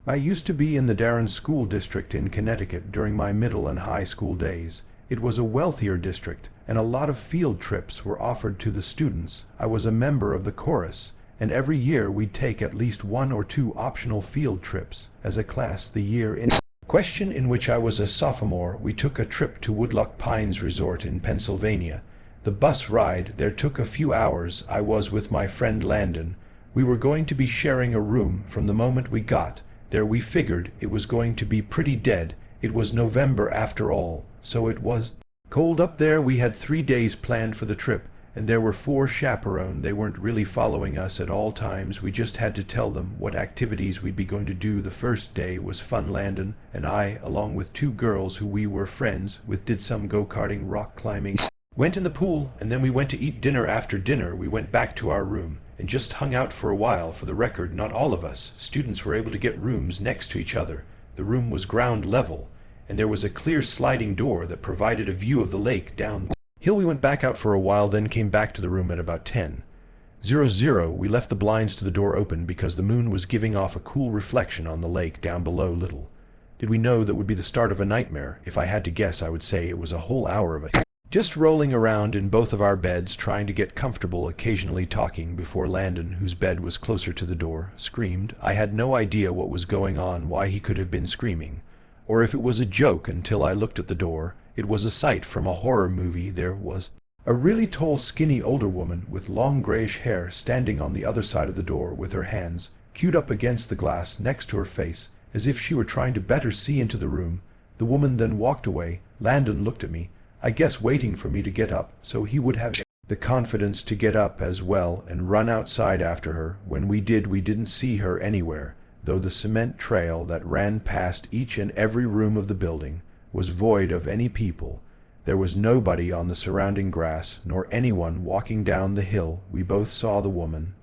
I used to be in the Darren School District in Connecticut during my middle and high school days. It was a wealthier district, and a lot of field trips were offered to the students. I was a member of the chorus, and every year we'd take at least 1 or 2 optional field trips as a class. The year in question, in which I was a sophomore, we took a trip to Woodloch Pines Resort in Pennsylvania. The bus ride there took a few hours. I was with my friend Landon. We were going to be sharing a room. From the moment we got there we figured it was going to be pretty dead. It was November after all, so it was cold up there. We had 3 days planned for the trip, and there were 4 chaperones. They weren't really following us at all times. We just had to tell them what activities we'd be going to do. The first day was fun. Landon and I, along with 2 girls who we were friends with, did some go-karting, rock climbing, went in the pool, and then we went to eat dinner. After dinner we went back to our room and just hung out for a while. For the record, not all of us students were able to get rooms next to each other. The room was ground level, and there was a clear sliding door that provided a view of the lake down the hill. We went back out for a while, then came back to the room at about 10:00. We left the blinds to the door open because the moon was giving off a cool reflection on the lake down below. Little did we know that would be the start of a nightmare. If I had to guess, I would say it was a whole hour of it. Just rolling around in both of our beds, trying to get comfortable, occasionally talking, before Landon, whose bed was closer to the door, screamed. I had no idea what was going on, why he could have been screaming, or if it was a joke, until I looked at the door. It was a sight from a horror movie. There was a really tall, skinny older woman with long grayish hair standing on the other side of the door with her hands queued up against the glass next to her face, as if she were trying to better see into the room. The woman then walked away. Landon looked at me, I guess waiting for me to get up so he would have the confidence to get up as well and run outside after her. When we did, we didn't see her anywhere, though the cement trail that ran past each and every room of the building was void of any people. There was nobody on the surrounding grass, nor anyone walking down the hill. We both saw the woman,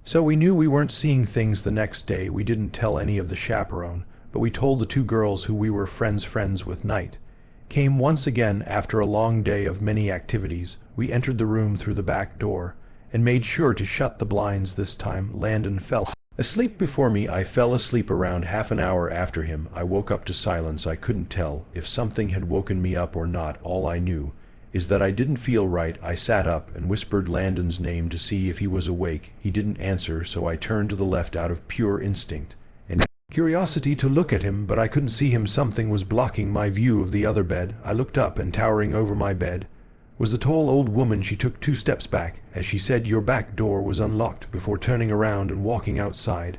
so we knew we weren't seeing things. The next day we didn't tell any of the chaperone, but we told the 2 girls who we were friends with. Night came once again. After a long day of many activities, we entered the room through the back door and made sure to shut the blinds. This time Landon fell asleep before me. I fell asleep around half an hour after him. I woke up to silence. I couldn't tell if something had woken me up or not. All I knew is that I didn't feel right. I sat up and whispered Landon's name to see if he was awake. He didn't answer, so I turned to the left out of pure instinct and curiosity to look at him, but I couldn't see him. Something was blocking my view of the other bed. I looked up, and towering over my bed was the tall old woman. She took 2 steps back as she said, "Your back door was unlocked," before turning around and walking outside.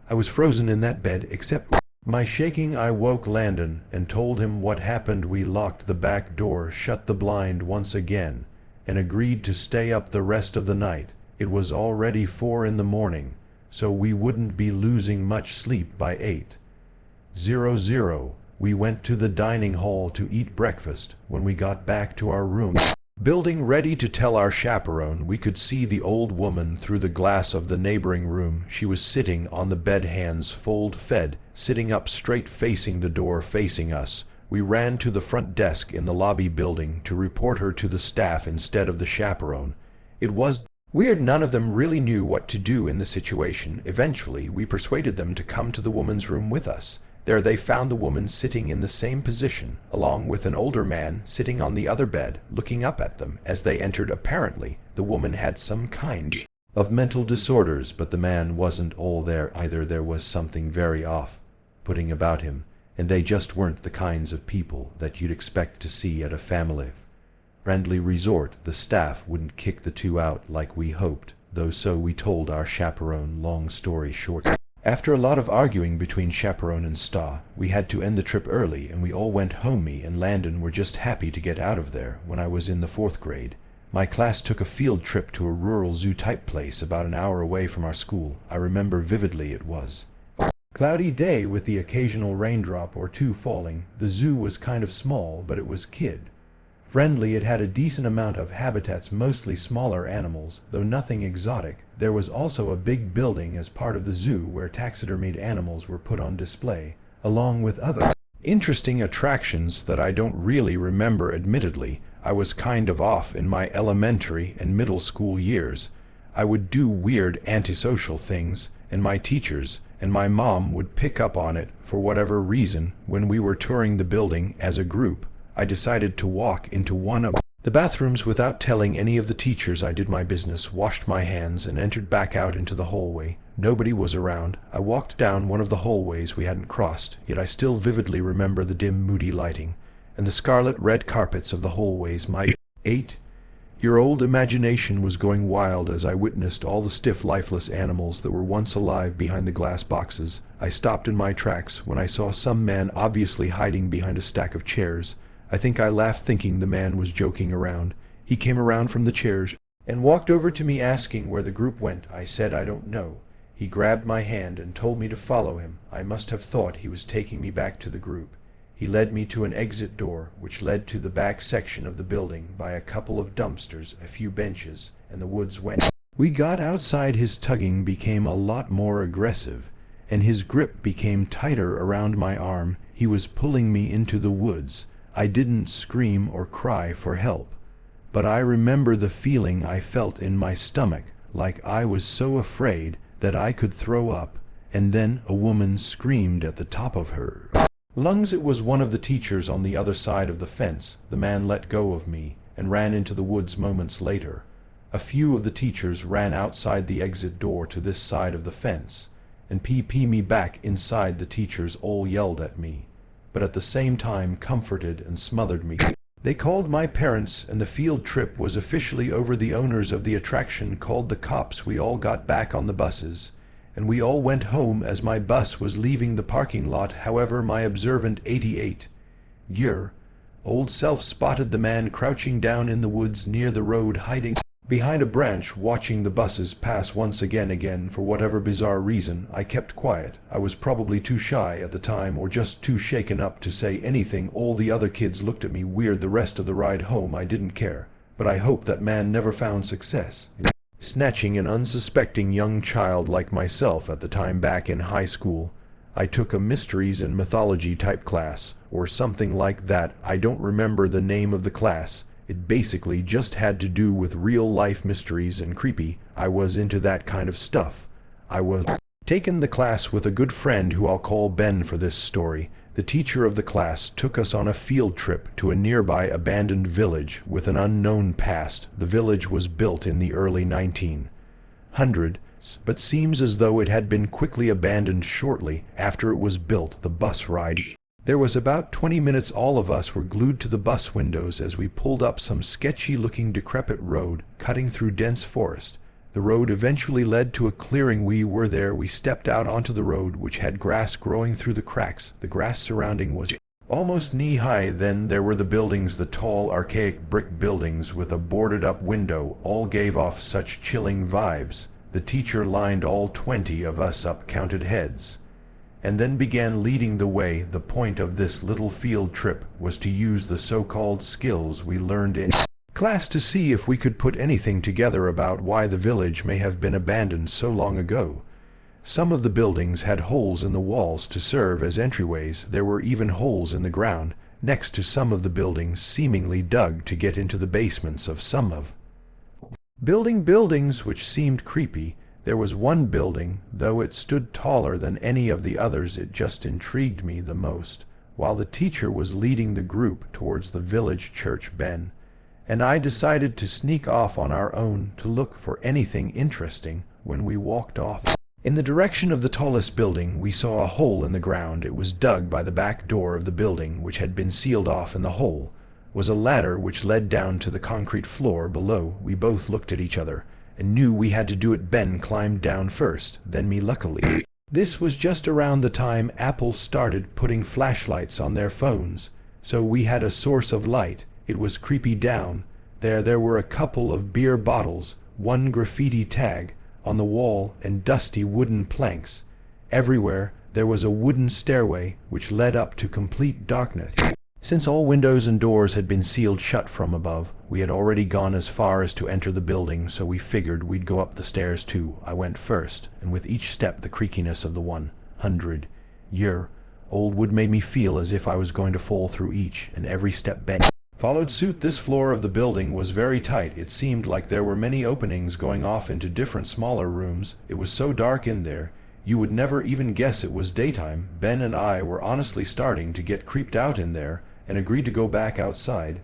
I was frozen in that bed, except my shaking. I woke Landon and told him what happened. We locked the back door, shut the blind once again, and agreed to stay up the rest of the night. It was already 4 in the morning, so we wouldn't be losing much sleep by 8:00. We went to the dining hall to eat breakfast. When we got back to our room, building ready to tell our chaperone, we could see the old woman through the glass of the neighboring room. She was sitting on the bed, hands fold-fed, sitting up straight, facing the door, facing us. We ran to the front desk in the lobby building to report her to the staff instead of the chaperone. It was weird. None of them really knew what to do in the situation. Eventually, we persuaded them to come to the woman's room with us. There they found the woman sitting in the same position, along with an older man sitting on the other bed, looking up at them as they entered. Apparently, the woman had some kind of mental disorders, but the man wasn't all there either. There was something very off-putting about him, and they just weren't the kinds of people that you'd expect to see at a family-friendly resort. The staff wouldn't kick the 2 out like we hoped, though, so we told our chaperone. Long story short, after a lot of arguing between chaperone and staff, we had to end the trip early, and we all went home. Me and Landon were just happy to get out of there. When I was in the 4th grade, my class took a field trip to a rural zoo-type place about an hour away from our school. I remember vividly it was a cloudy day with the occasional raindrop or 2 falling. The zoo was kind of small, but it was kid-friendly. It had a decent amount of habitats, mostly smaller animals, though nothing exotic. There was also a big building as part of the zoo where taxidermied animals were put on display, along with other interesting attractions that I don't really remember. Admittedly, I was kind of off in my elementary and middle school years. I would do weird antisocial things and my teachers and my mom would pick up on it for whatever reason. When we were touring the building as a group, I decided to walk into one of the bathrooms without telling any of the teachers. I did my business, washed my hands, and entered back out into the hallway. Nobody was around. I walked down one of the hallways we hadn't crossed, yet I still vividly remember the dim, moody lighting and the scarlet-red carpets of the hallways. My 8-year-old imagination was going wild as I witnessed all the stiff, lifeless animals that were once alive behind the glass boxes. I stopped in my tracks when I saw some man obviously hiding behind a stack of chairs. I think I laughed, thinking the man was joking around. He came around from the chairs and walked over to me, asking where the group went. I said, "I don't know." He grabbed my hand and told me to follow him. I must have thought he was taking me back to the group. He led me to an exit door, which led to the back section of the building by a couple of dumpsters, a few benches, and the woods went. We got outside. His tugging became a lot more aggressive, and his grip became tighter around my arm. He was pulling me into the woods. I didn't scream or cry for help, but I remember the feeling I felt in my stomach, like I was so afraid that I could throw up. And then a woman screamed at the top of her lungs. It was one of the teachers on the other side of the fence. The man let go of me and ran into the woods moments later. A few of the teachers ran outside the exit door to this side of the fence, and me back inside. The teachers all yelled at me, but at the same time comforted and smothered me. They called my parents, and the field trip was officially over. The owners of the attraction called the cops. We all got back on the buses, and we all went home as my bus was leaving the parking lot. However, my observant 88-year-old self spotted the man crouching down in the woods near the road, hiding behind a branch, watching the buses pass. Once again, for whatever bizarre reason, I kept quiet. I was probably too shy at the time, or just too shaken up to say anything. All the other kids looked at me weird. The rest of the ride home I didn't care, but I hope that man never found success in snatching an unsuspecting young child like myself. At the time, back in high school, I took a mysteries and mythology type class, or something like that. I don't remember the name of the class. It basically just had to do with real-life mysteries and creepy. I was into that kind of stuff. I was taking the class with a good friend who I'll call Ben for this story. The teacher of the class took us on a field trip to a nearby abandoned village with an unknown past. The village was built in the early 1900s, but seems as though it had been quickly abandoned shortly after it was built. The bus ride, there was about 20 minutes. All of us were glued to the bus windows as we pulled up some sketchy-looking decrepit road, cutting through dense forest. The road eventually led to a clearing. We were there. We stepped out onto the road, which had grass growing through the cracks. The grass surrounding was almost knee-high. Then there were the buildings, the tall, archaic brick buildings with a boarded-up window. All gave off such chilling vibes. The teacher lined all 20 of us up, counted heads, and then began leading the way. The point of this little field trip was to use the so-called skills we learned in class to see if we could put anything together about why the village may have been abandoned so long ago. Some of the buildings had holes in the walls to serve as entryways. There were even holes in the ground next to some of the buildings, seemingly dug to get into the basements of some of buildings, which seemed creepy. There was one building, though it stood taller than any of the others. It just intrigued me the most. While the teacher was leading the group towards the village church, Ben and I decided to sneak off on our own to look for anything interesting. When we walked off in the direction of the tallest building, we saw a hole in the ground. It was dug by the back door of the building, which had been sealed off. In the hole was a ladder which led down to the concrete floor below. We both looked at each other and knew we had to do it. Ben climbed down first, then me. Luckily, this was just around the time Apple started putting flashlights on their phones, so we had a source of light. It was creepy. Down there were a couple of beer bottles, one graffiti tag on the wall, and dusty wooden planks. Everywhere there was a wooden stairway which led up to complete darkness. Since all windows and doors had been sealed shut from above, we had already gone as far as to enter the building, so we figured we'd go up the stairs too. I went first, and with each step the creakiness of the 100-year-old wood made me feel as if I was going to fall through each and every step. Ben followed suit. This floor of the building was very tight. It seemed like there were many openings going off into different smaller rooms. It was so dark in there, You would never even guess it was daytime. Ben and I were honestly starting to get creeped out in there and agreed to go back outside.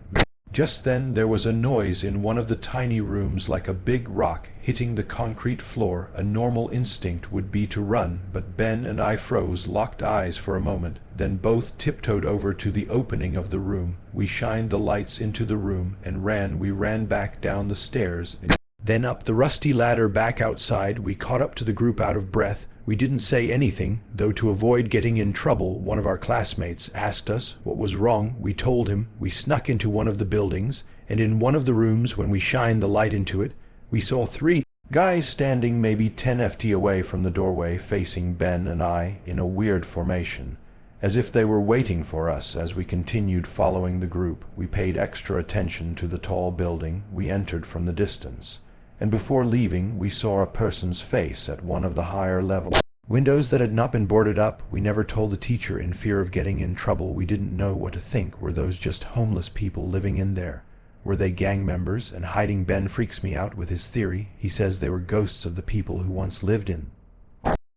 Just then there was a noise in one of the tiny rooms, like a big rock hitting the concrete floor. A normal instinct would be to run, but Ben and I froze, locked eyes for a moment, then both tiptoed over to the opening of the room. We shined the lights into the room and ran. We ran back down the stairs, then up the rusty ladder back outside. We caught up to the group out of breath. We didn't say anything, though, to avoid getting in trouble. One of our classmates asked us what was wrong. We told him. We snuck into one of the buildings, and in one of the rooms, when we shined the light into it, we saw 3 guys standing maybe 10 ft away from the doorway, facing Ben and I in a weird formation, as if they were waiting for us. As we continued following the group, we paid extra attention to the tall building we entered from the distance, and before leaving we saw a person's face at one of the higher levels. Windows that had not been boarded up. We never told the teacher in fear of getting in trouble. We didn't know what to think. Were those just homeless people living in there? Were they gang members and hiding? Ben freaks me out with his theory. He says they were ghosts of the people who once lived in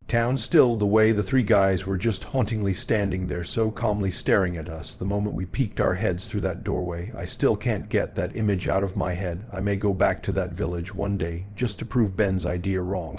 town. Still, the way the 3 guys were just hauntingly standing there, so calmly staring at us the moment we peeked our heads through that doorway, I still can't get that image out of my head. I may go back to that village one day just to prove Ben's idea wrong.